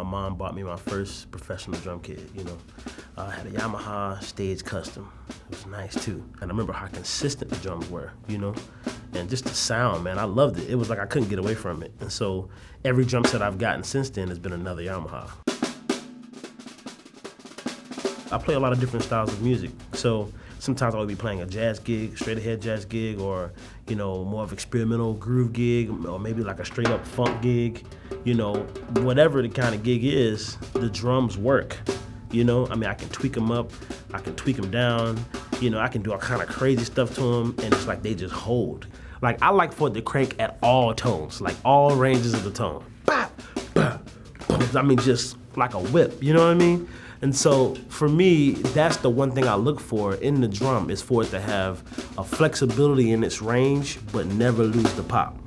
my mom bought me my first professional drum kit, you know. I had a Yamaha Stage Custom. It was nice too. And I remember how consistent the drums were, you know. And just the sound, man, I loved it. It was like I couldn't get away from it. And so every drum set I've gotten since then has been another Yamaha. I play a lot of different styles of music. So sometimes I'll be playing a jazz gig, straight ahead jazz gig, or, you know, more of experimental groove gig, or maybe like a straight up funk gig. You know, whatever the kind of gig is, the drums work. You know, I mean, I can tweak them up, I can tweak them down, you know, I can do all kind of crazy stuff to them, and it's like they just hold. Like, I like for it to crank at all tones, like all ranges of the tone. Bop, bop, bop. I mean, just like a whip, you know what I mean? And so, for me, that's the one thing I look for in the drum, is for it to have a flexibility in its range, but never lose the pop.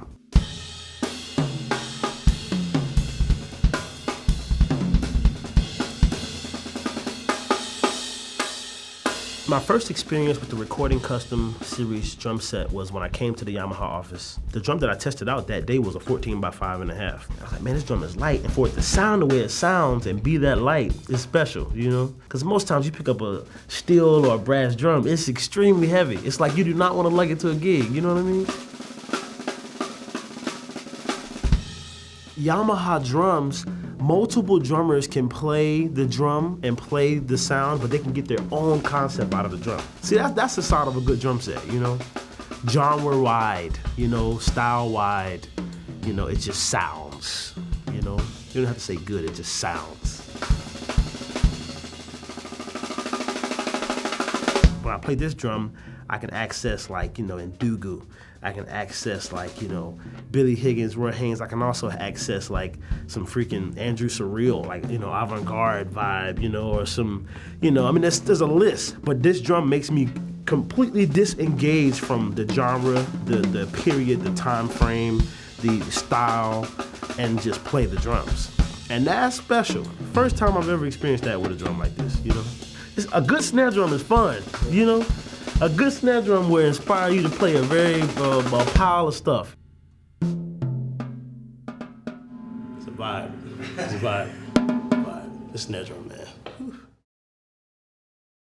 My first experience with the Recording Custom Series drum set was when I came to the Yamaha office. The drum that I tested out that day was a 14 by 5.5. I was like, man, this drum is light. And for it to sound the way it sounds and be that light is special, you know? Because most times you pick up a steel or a brass drum, it's extremely heavy. It's like you do not want to lug it to a gig, you know what I mean? Yamaha drums, multiple drummers can play the drum and play the sound, but they can get their own concept out of the drum. See, that's the sound of a good drum set, you know? Genre-wide, you know, style-wide, you know, it just sounds, you know? You don't have to say good, it just sounds. When I play this drum, I can access, like, you know, Ndugu. I can access, like, you know, Billy Higgins, Roy Haynes. I can also access, like, some freaking Andrew Surreal, like, you know, avant-garde vibe, you know, or some, you know, I mean, there's a list. But this drum makes me completely disengage from the genre, the period, the time frame, the style, and just play the drums. And that's special. First time I've ever experienced that with a drum like this, you know? A good snare drum is fun, you know? A good snare drum will inspire you to play a very pile of stuff. It's a vibe. It's a vibe. The snare drum.